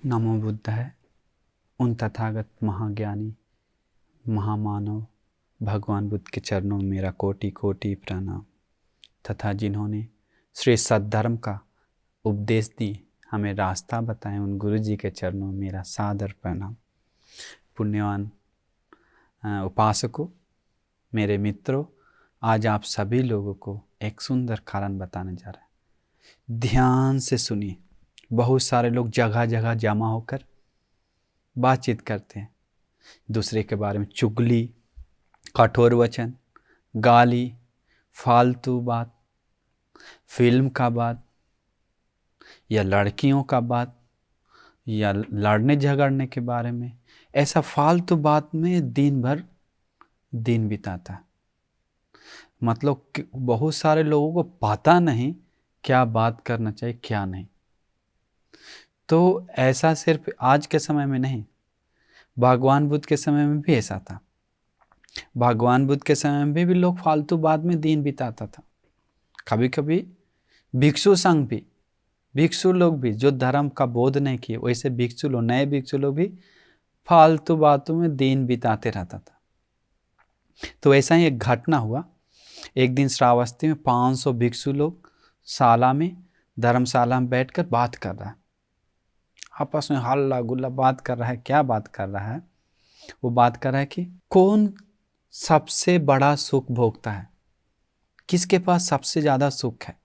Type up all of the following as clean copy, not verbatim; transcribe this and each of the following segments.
नमो बुद्धाय। उन तथागत महाज्ञानी महामानव भगवान बुद्ध के चरणों में मेरा कोटि कोटि प्रणाम तथा जिन्होंने श्री सद्धर्म का उपदेश दी, हमें रास्ता बताएं, उन गुरु जी के चरणों में मेरा सादर प्रणाम। पुण्यवान उपासकों, मेरे मित्रों, आज आप सभी लोगों को एक सुंदर कारण बताने जा रहे हैं। ध्यान से सुनिए। बहुत सारे लोग जगह जगह जमा होकर बातचीत करते हैं, दूसरे के बारे में चुगली, कठोर वचन, गाली, फालतू बात, फिल्म का बात या लड़कियों का बात या लड़ने झगड़ने के बारे में, ऐसा फालतू बात में दिन भर दिन बिताता है। मतलब बहुत सारे लोगों को पता नहीं क्या बात करना चाहिए क्या नहीं। तो ऐसा सिर्फ आज के समय में नहीं, भगवान बुद्ध के समय में भी ऐसा था। भगवान बुद्ध के समय में भी लोग फालतू बात में दिन बिताता था। कभी कभी भिक्षु संघ भी, भिक्षु लोग भी जो धर्म का बोध नहीं किए, वैसे भिक्षु लोग, नए भिक्षु लोग भी फालतू बातों में दिन बिताते रहता था। तो ऐसा ही एक घटना हुआ। एक दिन श्रावस्ती में 500 भिक्षु लोग शाला में, धर्मशाला में बैठकर बात कर रहा है, आपस में हल्ला गुल्ला बात कर रहा है। क्या बात कर रहा है? वो बात कर रहा है कि कौन सबसे बड़ा सुख भोगता है, किसके पास सबसे ज़्यादा सुख है,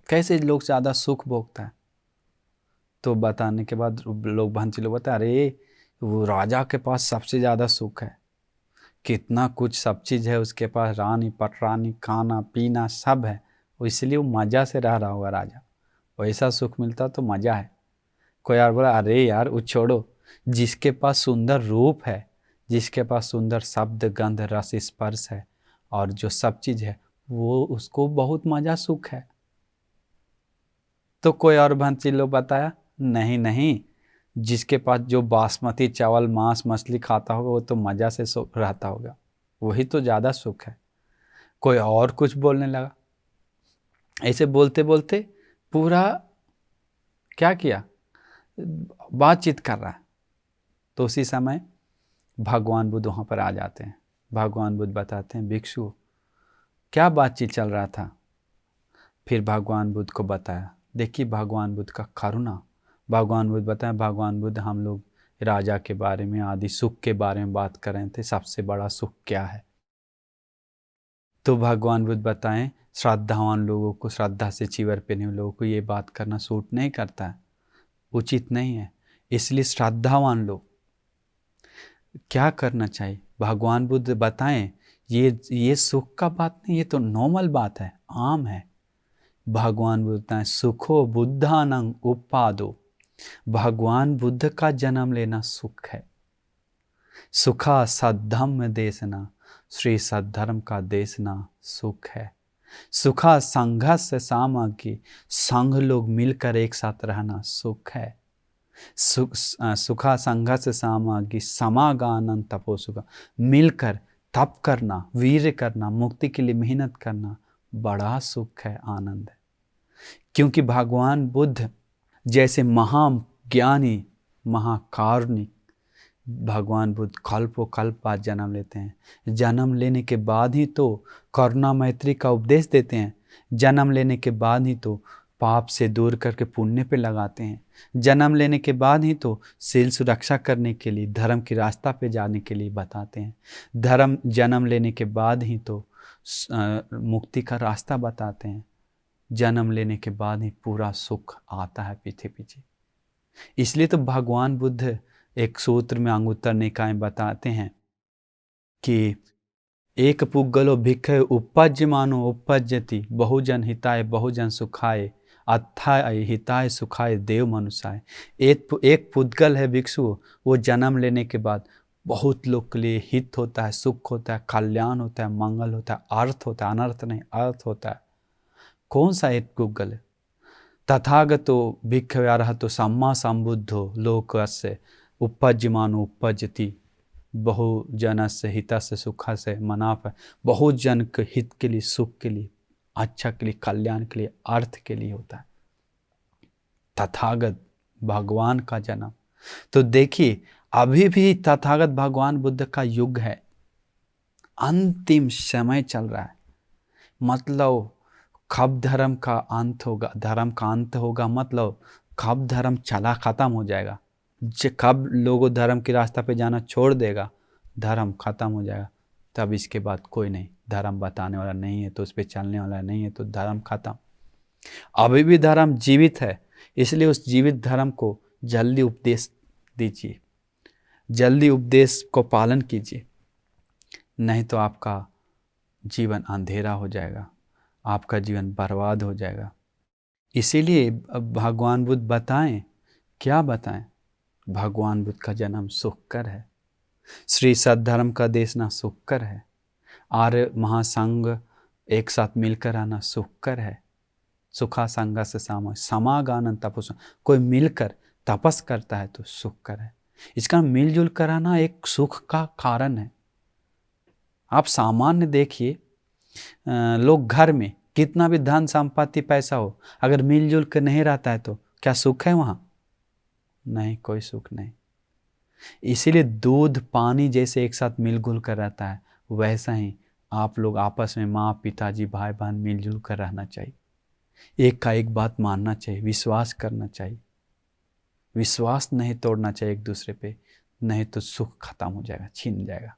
कैसे लोग ज़्यादा सुख भोगता है। तो बताने के बाद लोग भंसी लोग बताए, अरे वो राजा के पास सबसे ज़्यादा सुख है, कितना कुछ सब चीज़ है उसके पास, रानी पटरानी, खाना पीना सब है, इसलिए वो मज़ा से रह रहा होगा राजा, वैसा सुख मिलता तो मज़ा है। कोई यार बोला, अरे यार वो छोड़ो, जिसके पास सुंदर रूप है, जिसके पास सुंदर शब्द गंध रस स्पर्श है और जो सब चीज़ है, वो उसको बहुत मज़ा सुख है। तो कोई और भंसी लोग बताया, नहीं नहीं, जिसके पास जो बासमती चावल मांस मछली खाता होगा वो तो मज़ा से रहता होगा, वही तो ज़्यादा सुख है। कोई और कुछ बोलने लगा। ऐसे बोलते बोलते पूरा क्या किया, बातचीत कर रहा है। तो उसी समय भगवान बुद्ध वहाँ पर आ जाते हैं। भगवान बुद्ध बताते हैं, भिक्षु क्या बातचीत चल रहा था। फिर भगवान बुद्ध को बताया। देखिए भगवान बुद्ध का करुणा। भगवान बुद्ध बताएं, भगवान बुद्ध, हम लोग राजा के बारे में, आदि सुख के बारे में बात कर रहे थे, सबसे बड़ा सुख क्या है। तो भगवान बुद्ध बताएं, श्रद्धावान लोगों को, श्रद्धा से चीवर पहने हुए लोगों को ये बात करना सूट नहीं करता है, उचित नहीं है। इसलिए श्रद्धावान लोग क्या करना चाहिए, भगवान बुद्ध बताएं, ये सुख का बात नहीं, ये तो नॉर्मल बात है, आम है। भगवान बुद्ध बताएं, सुखो बुद्धानं उपादो, भगवान बुद्ध का जन्म लेना सुख है। सुखा सद्धम्म देशना, श्री सद्धर्म का देशना सुख है। सुखा संघर्ष सामग्री, संघ लोग मिलकर एक साथ रहना सुख है। सुखा संघर्ष सामग्री समागानन तपो सुखा, मिलकर तप करना, वीर्य करना, मुक्ति के लिए मेहनत करना बड़ा सुख है, आनंद है। क्योंकि भगवान बुद्ध जैसे महाज्ञानी महाकारुणिक भगवान बुद्ध कल्पों कल्प बाद जन्म लेते हैं। जन्म लेने के बाद ही तो करुणा मैत्री का उपदेश देते हैं। जन्म लेने के बाद ही तो पाप से दूर करके पुण्य पे लगाते हैं। जन्म लेने के बाद ही तो शील सुरक्षा करने के लिए, धर्म की रास्ता पे जाने के लिए बताते हैं। जन्म लेने के बाद ही तो मुक्ति का रास्ता बताते हैं। जन्म लेने के बाद ही पूरा सुख आता है पीछे पीछे। इसलिए तो भगवान बुद्ध एक सूत्र में अंगुत्तर निकाय बताते हैं कि एक पुग्गलो भिक्खय उपज्यमानो उपज्यति, बहुजन हिताय बहुजन सुखाय, अत्थाय हिताय सुखाय देव मनुष्याय। एक पुद्गल है भिक्षु, वो जन्म लेने के बाद बहुत लोग के लिए हित होता है, सुख होता है, कल्याण होता है, मंगल होता है, अर्थ होता है, अनर्थ नहीं अर्थ होता है। कौन सा एक पुग्गल है? तथागतो भिक्खवे अरहतो सम्मा संबुद्धो लोकस्य उपज्यमानो उपज्यति, बहुजनस्य हितस्य सुखस्य मनाफ, बहुत जन के हित के लिए, सुख के लिए, अच्छा के लिए, कल्याण के लिए, अर्थ के लिए होता है। तथागत भगवान का जन्म, तो देखिए, अभी भी तथागत भगवान बुद्ध का युग है, अंतिम समय चल रहा है। मतलब कब धर्म का अंत होगा, धर्म का अंत होगा मतलब कब धर्म चला खत्म हो जाएगा, कब लोगों धर्म के रास्ता पे जाना छोड़ देगा, धर्म खत्म हो जाएगा, तब इसके बाद कोई नहीं, धर्म बताने वाला नहीं है तो उस पर चलने वाला नहीं है तो धर्म खत्म। अभी भी धर्म जीवित है, इसलिए उस जीवित धर्म को जल्दी उपदेश दीजिए, जल्दी उपदेश को पालन कीजिए, नहीं तो आपका जीवन अंधेरा हो जाएगा, आपका जीवन बर्बाद हो जाएगा। इसीलिए भगवान बुद्ध बताएं, क्या बताएं? भगवान बुद्ध का जन्म सुखकर है, श्री सद्धर्म का देशना सुखकर है, आर्य महासंघ एक साथ मिलकर आना सुखकर है, सुखा संग से समागानन तपस्या, कोई मिलकर तपस करता है तो सुखकर है। इसका मिलजुल कर आना एक सुख का कारण है। आप सामान्य देखिए, लोग घर में कितना भी धन संपत्ति पैसा हो, अगर मिलजुल कर नहीं रहता है तो क्या सुख है वहाँ? नहीं, कोई सुख नहीं। इसीलिए दूध पानी जैसे एक साथ मिलजुल कर रहता है, वैसा ही आप लोग आपस में माँ पिताजी भाई बहन मिलजुल कर रहना चाहिए, एक का एक बात मानना चाहिए, विश्वास करना चाहिए, विश्वास नहीं तोड़ना चाहिए एक दूसरे पे, नहीं तो सुख खत्म हो जाएगा, छीन जाएगा।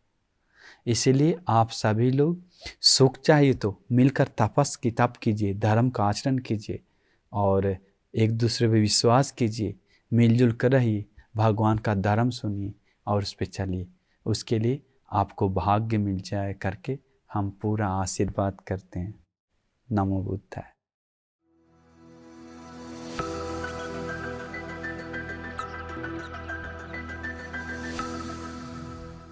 इसीलिए आप सभी लोग सुख चाहिए तो मिलकर तप कीजिए, धर्म का आचरण कीजिए और एक दूसरे पे विश्वास कीजिए, मिलजुल कर रहिए, भगवान का धर्म सुनिए और उस पर चलिए। उसके लिए आपको भाग्य मिल जाए करके हम पूरा आशीर्वाद करते हैं। नमो बुद्धाय।